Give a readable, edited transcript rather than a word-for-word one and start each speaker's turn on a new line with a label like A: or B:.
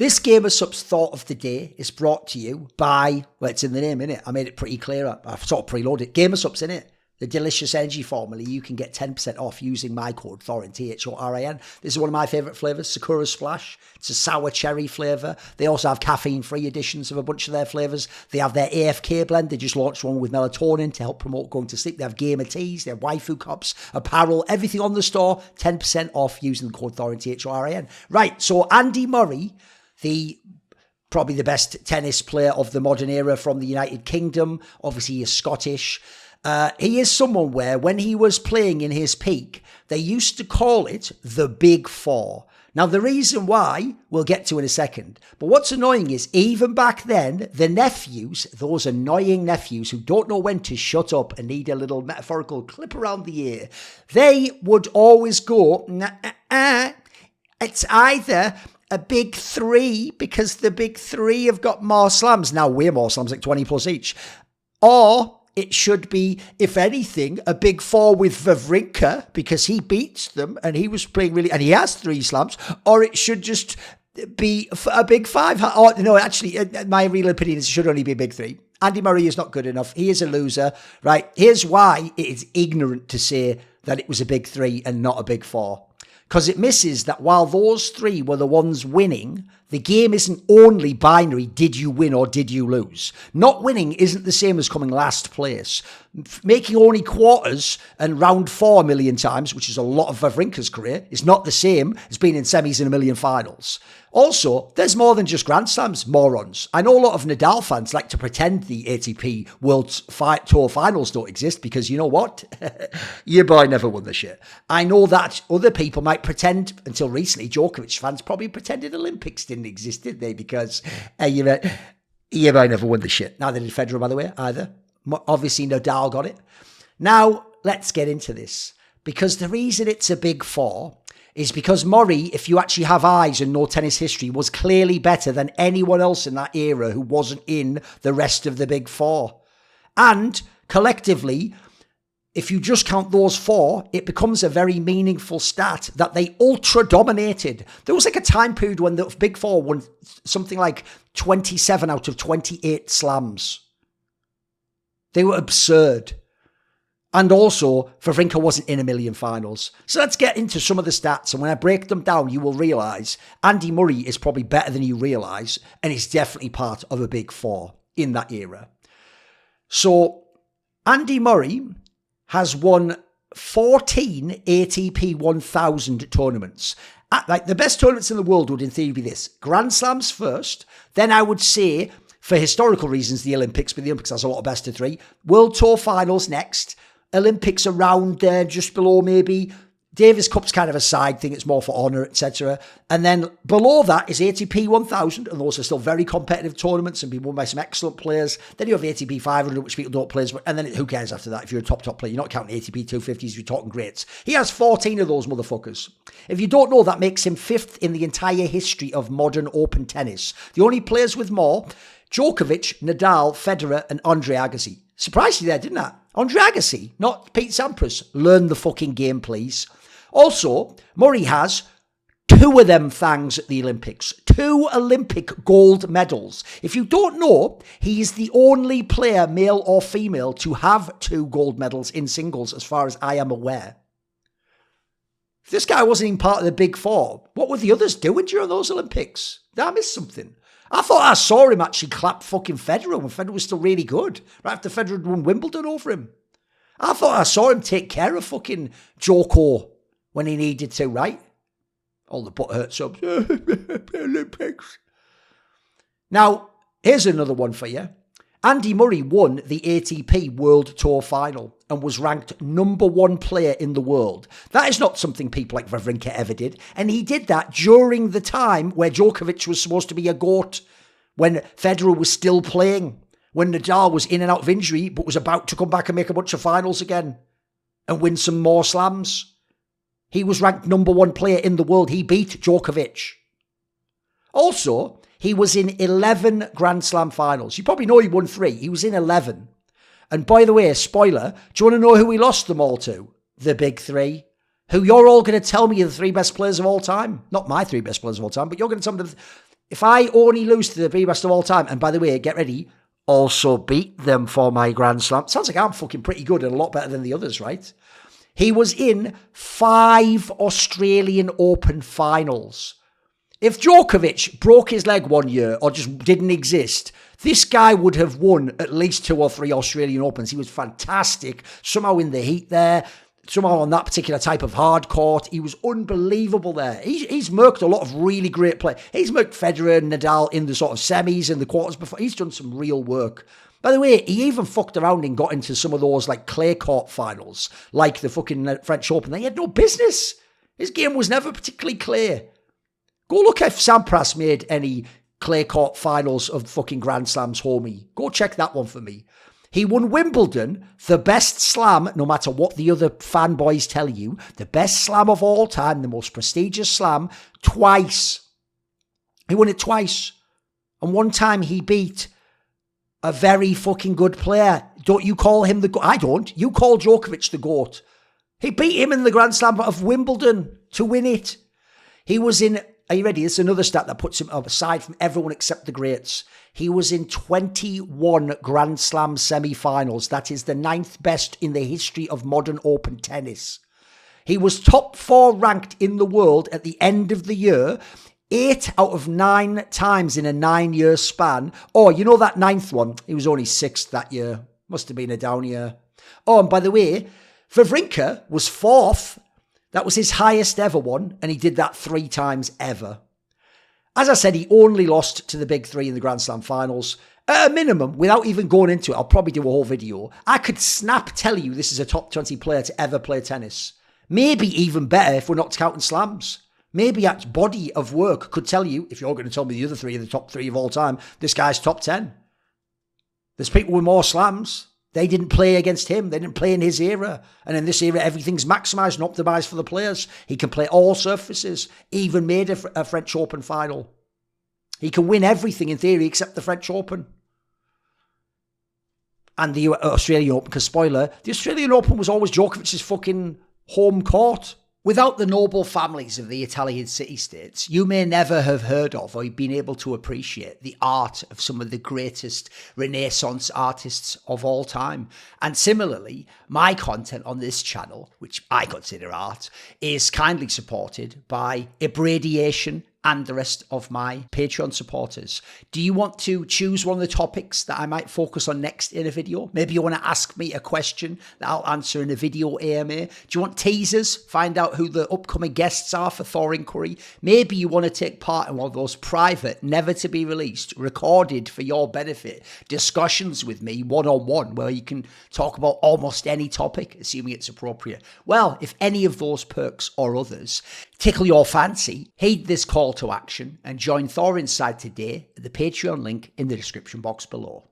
A: This Gamer Sup's Thought of the Day is brought to you by, well, it's in the name, innit? I made it pretty clear. I've sort of preloaded it. Gamer Sup's in it. The delicious energy formula. You can get 10% off using my code Thorin, Thorin. This is one of my favourite flavours, Sakura Splash. It's a sour cherry flavour. They also have caffeine-free editions of a bunch of their flavours. They have their AFK blend. They just launched one with melatonin to help promote going to sleep. They have gamer teas, they have waifu cups, apparel, everything on the store. 10% off using the code Thorin, Thorin. Right, so Andy Murray, probably the best tennis player of the modern era from the United Kingdom. Obviously, he is Scottish. He is someone where when he was playing in his peak, they used to call it the Big Four. Now, the reason why, we'll get to in a second. But what's annoying is, even back then, the nephews, those annoying nephews who don't know when to shut up and need a little metaphorical clip around the ear, they would always go, it's either a big three, because the big three have got more slams. Now, way more slams, like 20 plus each. Or it should be, if anything, a big four with Wawrinka, because he beats them and he was playing really, and he has 3 slams. Or it should just be a big 5. Or, no, actually, my real opinion is it should only be a big 3. Andy Murray is not good enough. He is a loser, right? Here's why it is ignorant to say that it was a big 3 and not a big 4. Because it misses that while those 3 were the ones winning, the game isn't only binary, did you win or did you lose? Not winning isn't the same as coming last place. Making only quarters and round 4 a million times, which is a lot of Wawrinka's career, is not the same as being in semis and a million finals. Also, there's more than just Grand Slams, morons. I know a lot of Nadal fans like to pretend the ATP World Tour Finals don't exist because you know what? Your boy never won the shit. I know that other people might pretend, until recently, Djokovic fans probably pretended Olympics didn't exist, did they? Because your boy never won the shit. Neither did Federer, by the way, either. Obviously, Nadal got it. Now, let's get into this. Because the reason it's a big 4 is because Murray, if you actually have eyes and know tennis history, was clearly better than anyone else in that era who wasn't in the rest of the big 4. And collectively, if you just count those 4, it becomes a very meaningful stat that they ultra-dominated. There was like a time period when the big 4 won something like 27 out of 28 slams. They were absurd. And also, Wawrinka wasn't in a million finals. So let's get into some of the stats. And when I break them down, you will realise Andy Murray is probably better than you realise. And he's definitely part of a big 4 in that era. So Andy Murray has won 14 ATP 1000 tournaments. Like the best tournaments in the world would in theory be this. Grand Slams first. Then I would say, for historical reasons, the Olympics. But the Olympics has a lot of best of 3. World Tour Finals next. Olympics around there, just below maybe. Davis Cup's kind of a side thing. It's more for honour, etc. And then below that is ATP 1000. And those are still very competitive tournaments and be won by some excellent players. Then you have ATP 500, which people don't play. And then who cares after that if you're a top player? You're not counting ATP 250s, you're talking greats. He has 14 of those motherfuckers. If you don't know, that makes him 5th in the entire history of modern open tennis. The only players with more, Djokovic, Nadal, Federer, and Andre Agassi. Surprised you there, didn't I? Andre Agassi, not Pete Sampras. Learn the fucking game, please. Also, Murray has 2 of them things at the Olympics. 2 Olympic gold medals. If you don't know, he's the only player, male or female, to have 2 gold medals in singles, as far as I am aware. If this guy wasn't even part of the big 4, what were the others doing during those Olympics? Did I miss something? I thought I saw him actually clap fucking Federer when Federer was still really good. Right after Federer had won Wimbledon over him. I thought I saw him take care of fucking Joko when he needed to, right? All the butt hurt subs. Olympics. Now, here's another one for you. Andy Murray won the ATP World Tour Final and was ranked number 1 player in the world. That is not something people like Wawrinka ever did. And he did that during the time where Djokovic was supposed to be a GOAT, when Federer was still playing, when Nadal was in and out of injury but was about to come back and make a bunch of finals again and win some more slams. He was ranked number 1 player in the world. He beat Djokovic. Also, he was in 11 Grand Slam finals. You probably know he won 3. He was in 11. And by the way, spoiler, do you want to know who he lost them all to? The big 3. Who you're all going to tell me are the 3 best players of all time. Not my 3 best players of all time, but you're going to tell me If I only lose to the best of all time, and by the way, get ready, also beat them for my Grand Slam. Sounds like I'm fucking pretty good and a lot better than the others, right? He was in 5 Australian Open finals. If Djokovic broke his leg one year or just didn't exist, this guy would have won at least 2 or 3 Australian Opens. He was fantastic, somehow in the heat there, somehow on that particular type of hard court. He was unbelievable there. He's murked a lot of really great play. He's murked Federer and Nadal in the sort of semis and the quarters before. He's done some real work. By the way, he even fucked around and got into some of those like clay court finals, like the fucking French Open. They had no business. His game was never particularly clear. Go look if Sampras made any clay court finals of fucking Grand Slams, homie. Go check that one for me. He won Wimbledon, the best slam, no matter what the other fanboys tell you, the best slam of all time, the most prestigious slam, twice. He won it twice. And one time he beat a very fucking good player. Don't you call him the GOAT? I don't. You call Djokovic the GOAT. He beat him in the Grand Slam of Wimbledon to win it. He was in... Are you ready? This is another stat that puts him aside from everyone except the greats. He was in 21 Grand Slam semi-finals. That is the 9th best in the history of modern open tennis. He was top 4 ranked in the world at the end of the year, 8 out of 9 times in a 9-year span. Oh, you know that 9th one? He was only 6th that year. Must have been a down year. Oh, and by the way, Wawrinka was 4th. That was his highest ever one, and he did that 3 times ever. As I said, he only lost to the big 3 in the Grand Slam finals. At a minimum, without even going into it, I'll probably do a whole video. I could snap tell you this is a top 20 player to ever play tennis. Maybe even better if we're not counting slams. Maybe that body of work could tell you, if you're going to tell me the other 3 are the top 3 of all time, this guy's top 10. There's people with more slams. They didn't play against him. They didn't play in his era. And in this era, everything's maximised and optimised for the players. He can play all surfaces. Even made a French Open final. He can win everything in theory except the French Open. And the Australian Open, because spoiler, the Australian Open was always Djokovic's fucking home court. Without the noble families of the Italian city-states, you may never have heard of or been able to appreciate the art of some of the greatest Renaissance artists of all time. And similarly, my content on this channel, which I consider art, is kindly supported by Ibradiation and the rest of my Patreon supporters. Do you want to choose one of the topics that I might focus on next in a video? Maybe you want to ask me a question that I'll answer in a video AMA. Do you want teasers? Find out who the upcoming guests are for Thor Inquiry. Maybe you want to take part in one of those private, never to be released, recorded for your benefit discussions with me one-on-one where you can talk about almost any topic, assuming it's appropriate. Well, if any of those perks or others tickle your fancy, heed this call to action and join Thorin's side today at the Patreon link in the description box below.